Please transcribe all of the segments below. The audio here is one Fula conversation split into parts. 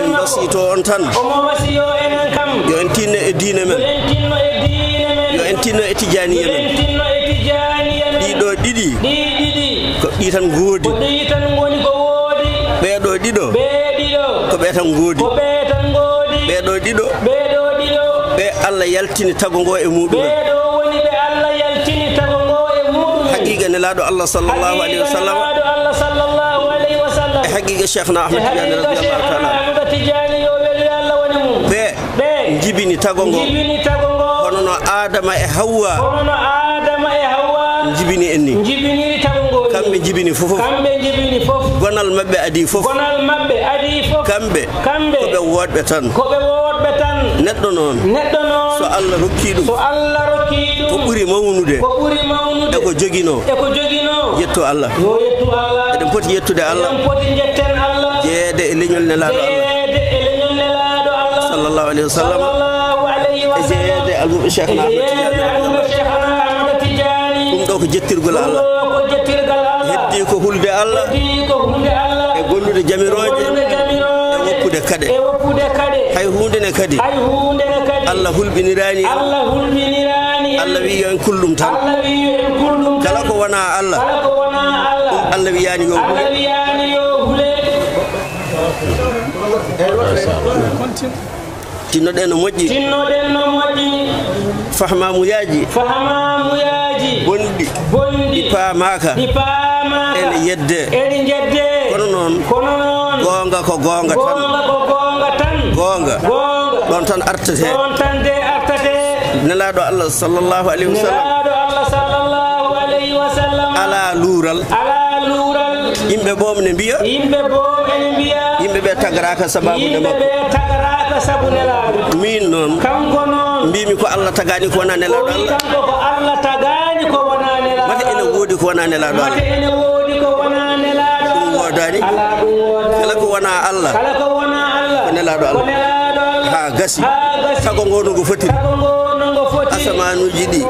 min basito on tan yo en tinno e diine men yo en tinno e tijaniya men ɗiɗo ɗiɗi ko ɗi tan goodi ɓeeɗo ɗiɗo ko ɓe tan goodi ɓeeɗo ɗiɗo ɓe Allah yaltini tago ngo e muɗumen haqiqa nelaɗo Allah sallallahu alayhi wa sallam haqiqa Cheikhna Ahmed Tidiane radiyallahu ta'ala ɓe jibini tago ngo hono no Adama e Hawwa jibini en ni kamɓe jibini fof gonal mabɓe adi fof kamɓe koɓe woɗɓe tan neɗɗo noon so Allah rokki ɗum ko ɓuri mawnude e ko jogino yetto Allah eɗen poti yettude Allah jeede e leñol nelaɗo Allah sallallahu alayhi wa sallam e jeede almuɓe Cheikhna Ahmed Tidiane ɗum ɗo ko jettirgol Allah heddi ko hulde Allah e gollude jamiroje e woppude kade hay hunde ne kadi Allah hulɓinirani Allah wi yo en kullum tan kala ko wona Allah ɗum Allah wiyani yo tinnoɗen no moƴƴi fahmamuyaji bonɗi ɗi paamaka ene yedde kono noon gonga ko gonga tan gonga ɗon tan artate nelaɗo Allah sallallahu alayhi wa sallam ala luural yimɓe boom ne mbiya yimɓe ɓe tagaraka sababude makko min noon mbimi ko Allah tagani ko wona nelaɗo Allah mate ene woodi ko wona nelaɗo Allah ɗum wodani kala ko wona Allah ko nelaɗo Allah ha gasi tago ngono ngo fotiri asamanuji ɗi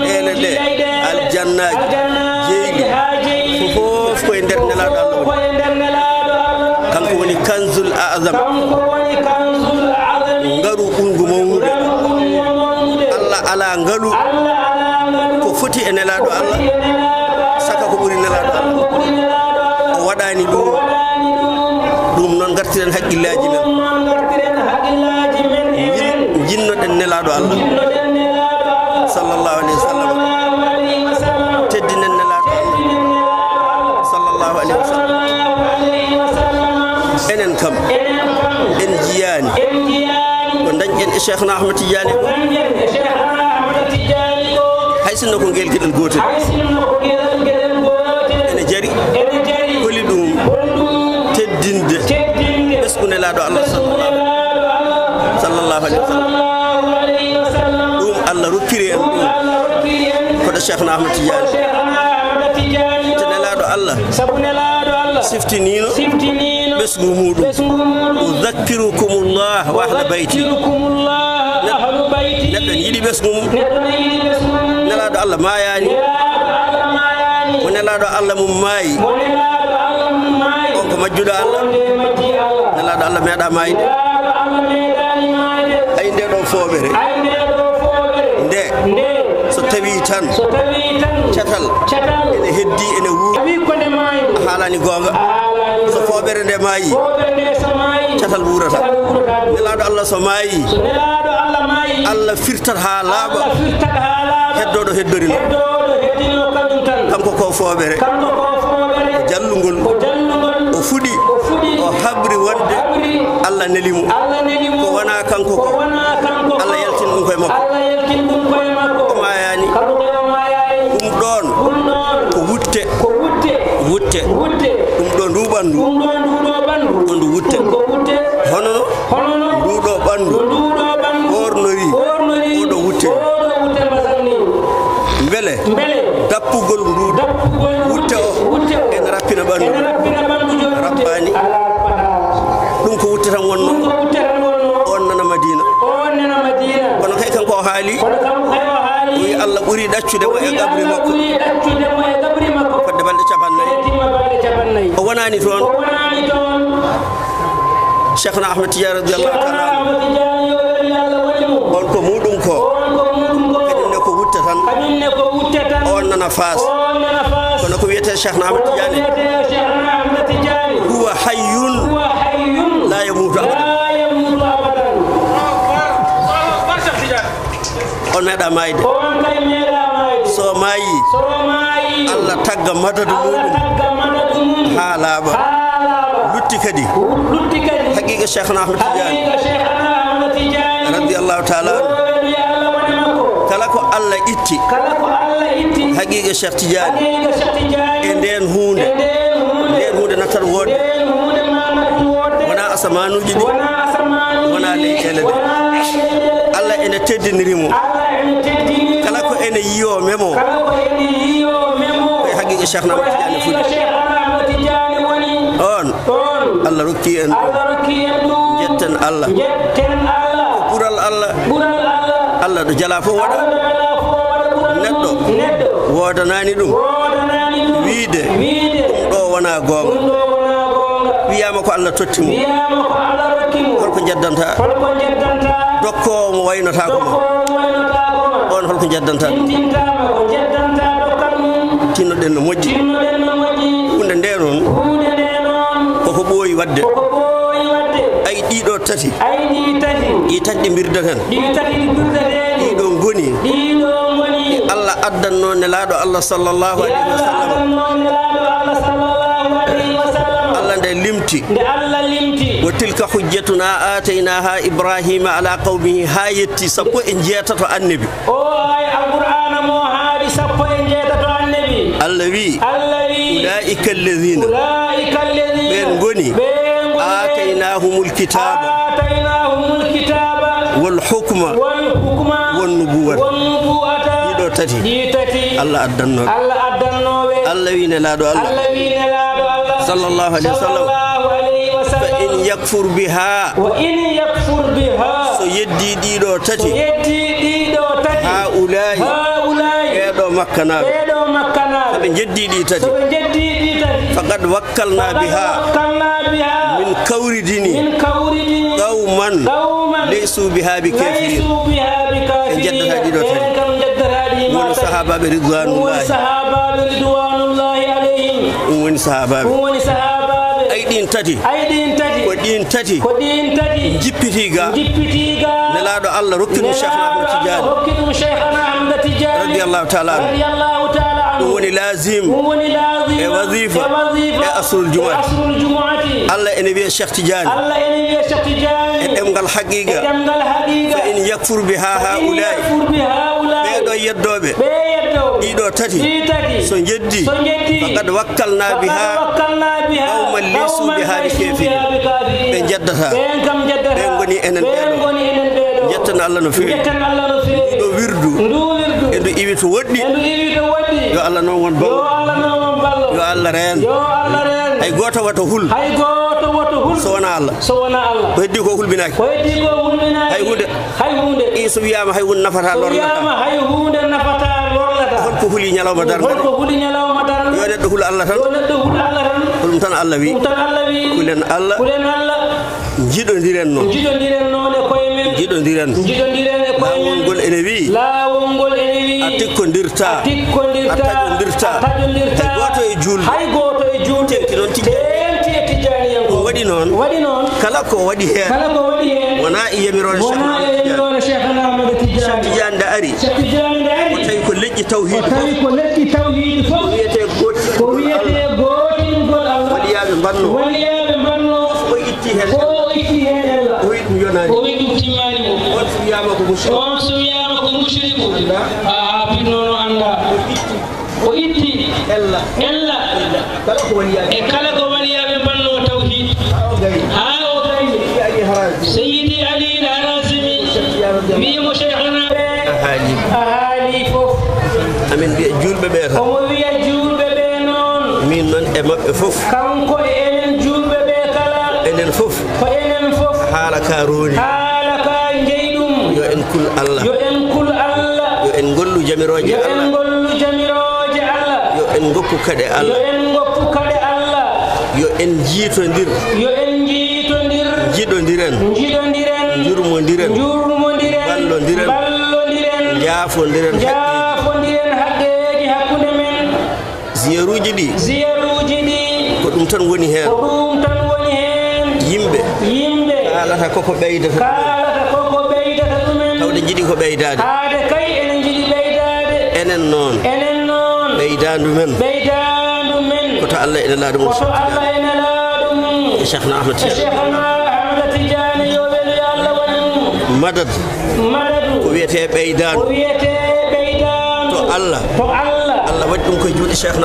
leyɗele ɗe aljannaji jeyɗi fof koye nder nelaɗo Allah kanko woni kanzul azam ngaru ɓungu mawnude Allah ala ngalu ko foti e nelaɗo Allah saka ko ɓuri nelaɗo Allah o waɗani ɗum noon gartiren haqqillaji men jinnoɗen nelaɗo Allah sallallahu alayhi wa sallam teddinen nelaɗo Allah sallallahu alayhi wa sallam enen kam en jiyani ko dañƴen e Cheikhna Ahmed Tidiane hay sinno ko guelgueɗel gotel ene jari holi ɗum teddinde ɓesgu nelaɗo Allah sallallahu alayhi wa sallam ɗum Allah rokkiri en ɗum koɗo Cheikhna Ahmed Tidiane te nelaɗo Allah siftinino ɓesgu muɗum udhakkirukumullah wa ahla bayti neɗɗo yiɗi ɓesgu mum nelaɗo Allah mayani mo nelaɗo Allah mum maayi on ko majjuɗo Allah nelaɗo Allah meeɗa mayde ay nde ɗon foɓere nde so tawi tan catal ene heddi ene wuuri a haalani gonga so foɓere nde maayi catal wuurata nelaɗo Allah so maayi Allah firtat ha laaɓa heddoɗo heddorino kanko ko foɓere jallugol o fuɗi o habri wonde Allah nelimo ko wona kanko ko Allah yaltin ɗum koye makko o mayani ɗum ɗon ko wutte ɗum ɗo ndu ɓandu ɗo ndu wutte hono nduɗo ɓandu ɓornori oɗo wutte beele dappugol ndu wutte o ene rappina ɓandu rappani ɗum ko wutte tan wonno on nana Madina kono kay kanko o haali o wi Allah ɓuri ɗaccude mo e gabri makko fodde balɗe capannayyi o wonani toon Cheikhna Ahmed Tidiane radiyallahu ta'ala on ko mudum ko kadine ko wutte tan on nana fas kono ko wiete Cheikhna Ahmed Tidiane huwa hayyun la yamutu abadan on meeda mayde so mayi Allah tagga madadu mudum halaba lutti kadi haqiqa Cheikhna Ahmed Tidiane radiyallahu ta'ala kala ko Allah itti haqiqa Cheikh Tidiane e den hunde natar wonde wana asamanuji di wana leƴƴele de Allah ene teddinirimo kala ko ene yiyo memo koye haqiqa Cheikhna Ahmed Tidiane fuɗi on Allah rokki en jetten Allah ɓural Allah ɗo jala fof waɗa neɗɗo wodanani ɗum wiide ɗum ɗo wona gonga wiyama ko Allah tottimo holko jaddanta dokkowo mo waynotako ma on holko jaddanta tinnoɗen no moƴƴi hunde nde noon koko ɓooyi wadde ay ɗiɗo tati ɗi tati ɗi birdaten ɗiɗo goni Allah addanno nelaɗo Allah sallallahu alaihi wasallam Allah nde limti wa tilka hujjatuna ataynaha ibrahima ala qawmihi ha yetti sappo e jeetato annabi Allah wi ulaika alladhina ben goni ataynahumul kitaba wal hukma wan nubuwata ɗiɗo tati Allah addanno Allah wi nelaɗo Allah sallallahu alaihi wasallam fa in yakfur biha so yeddi ɗiɗo tati ha ulai ɓeɗo makkanaɓe soɓe jeddi ɗi tati faqad wakkalna biha min kawridini qawman laysu biha bi kafirin en jeddata ɗiɗo tati woni sahabaɓe ridwanullahi alayhim woni sahabaɓe ay ɗin tati ko ɗin tati jippitiga nelaɗo Allah rokkimo Cheikhna Ahmed Tidiane radiyallahu ta'ala ɗum woni lazim e wazifa e asrul jumu'ati Allah ene wiya Cheikh Tidiane e ɗemgal haqiqa fa in yakfur biha haulai ɓeɗo yeddoɓe ɗiɗo tati so jeddi faqad wakkalna biha qawman laysu biha bi kafirin ɓe jeddata ɓe goni enen ɓeɗo jetten Allah no fewi ɗo wirdu e ndu iwi to woɗɗi yo Allah noon won ballo yo Allah reen hay goto wato hul so wona Allah ko heddi ko hulɓinaki hay hunde i so wiyama hay hunde nafata lornata holko huli ñalawma dar yo neɗɗo hula Allah tan ɗum tan Allah wi kulen Allah jiɗodiren noon lawol ngol ene wi a tikkodirta a taƴodirta hay goto e julde tenti noon ɗum waɗi noon kala ko waɗi hen wona e yamirode Cheikhna Ahmed Tidiane nde ari ko tawi ko leƴƴi tawhid fof ko wiyete gotingol Allah waliyaɓe mbanno o itti hen o wi ɗum yonani on so wiyama ko mushriku pinnono anda o itti ella e kala ko waliyaɓe mbanno tawhid ha o gayni Sayyidi Ali al-Harazimi wimo Cheikhna ahali fof amin mbiya julɓe ɓe tan omo wiya julɓe ɓe noon min noon e maɓɓe fof kanko e enen julɓe ɓe kala enen fof ko enen fof haala ka roni haala ka jeyɗum yo en kul Allah yo en gollu jamiroje Allah yo en goppu kade Allah yo en jiitodir jiɗodiren jurmodiren ballodiren jaafodiren haqqeji hakkunde men ziyaruji ɗi ko ɗum tan woni hen yimɓe kalata koko ɓeydata tawde jiɗi ko ɓeydade enen noon ɓeydandu men koto Allah ene laaɗum Cheikhna Ahmad Tidiane madad ko wiyete ɓeydandu to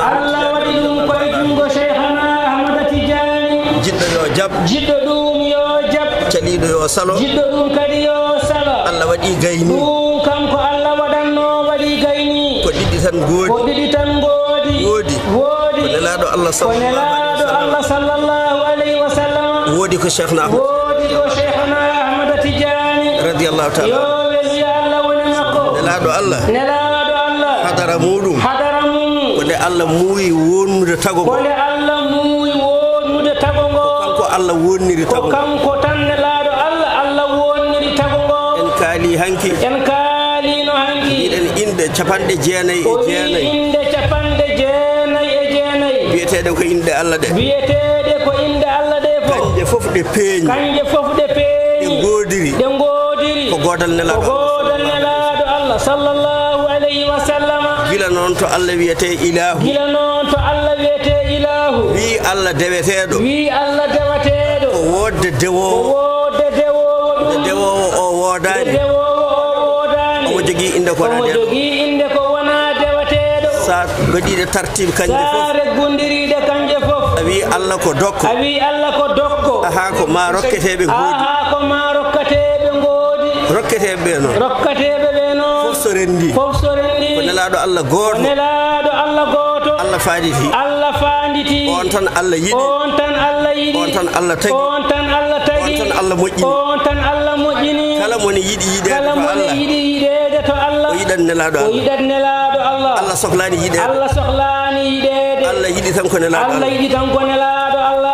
Allah waɗi ɗum koye juuɗe Cheikhna Ahmad Tidiane jiɗɗo yo jab caɗiɗo yo salo Allah waɗi gayni kanko Allah waɗi gayni ko ɗiɗi tan woodi ko nelaɗo Allah sallallahu alayhi wa sallam woodi ko Cheikhna Ahmad Tidiane radiyallahu ta'ala nelaɗo Allah hadara muɗum ko nde Allah muuyi wonnude tago ngo kanko Allah wonniri tago kanko tan nelaɗo Allah wonniri tago ngo en kaali hanki yiɗen inde capanɗe jeenayi biyeteɗe ko inde Allah ɗe kanje fof ɗe peeñi ɗe godiri ko godal nelaɗo Allah sallallahu alayhi wa sallam gila noon to Allah wiyete ilahu wi Allah deweteɗo ko wodde dewowo o wodani omo jogui inde ko wona dewateɗo sa waɗiɗe tartibe kanje fof a wi Allah ko dokko aha ko ma rokketeɓe rokketeɓe noon fof so rendi ko nelaɗo Allah goto Allah fanditi on tan Allah yiɗi on tan Allah tagi on tan Allah moƴƴini kala moni yiɗi yiɗede to Allah o yiɗat nelaɗo Allah Allah sohlani yiɗede Allah yiɗi tan ko nelaɗo Allah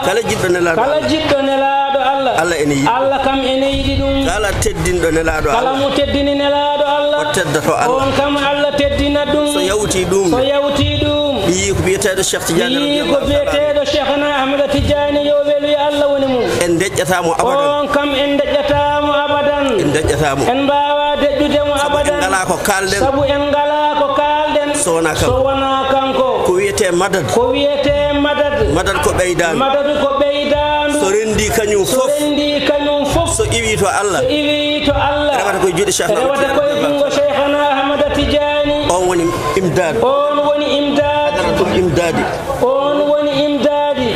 kala jiɗɗo nelaɗo Allah Allah ene yiɗi Allah kam ene yiɗi ɗum kala teddinɗo nelaɗo Allah mo teddini nelaɗo Allah o teddato Allah on kam Allah teddina ɗum so yawti ɗum ɗi ko biyeteɗo Cheikh Cheikhna Ahmad Tidiane yo welu Allah woni mum en deƴƴatamo abadan on kam en deƴƴatamo abadan en mbawa deƴƴudemo abadan sabu en ngala ko kalden so wona kanko ko wiyete madad ko ɓeydandu so rendi kañum fof so iwi to Allah rewata koye juuɗe Cheikhna Ahmad Tidiane on woni imdadi on woni imdadi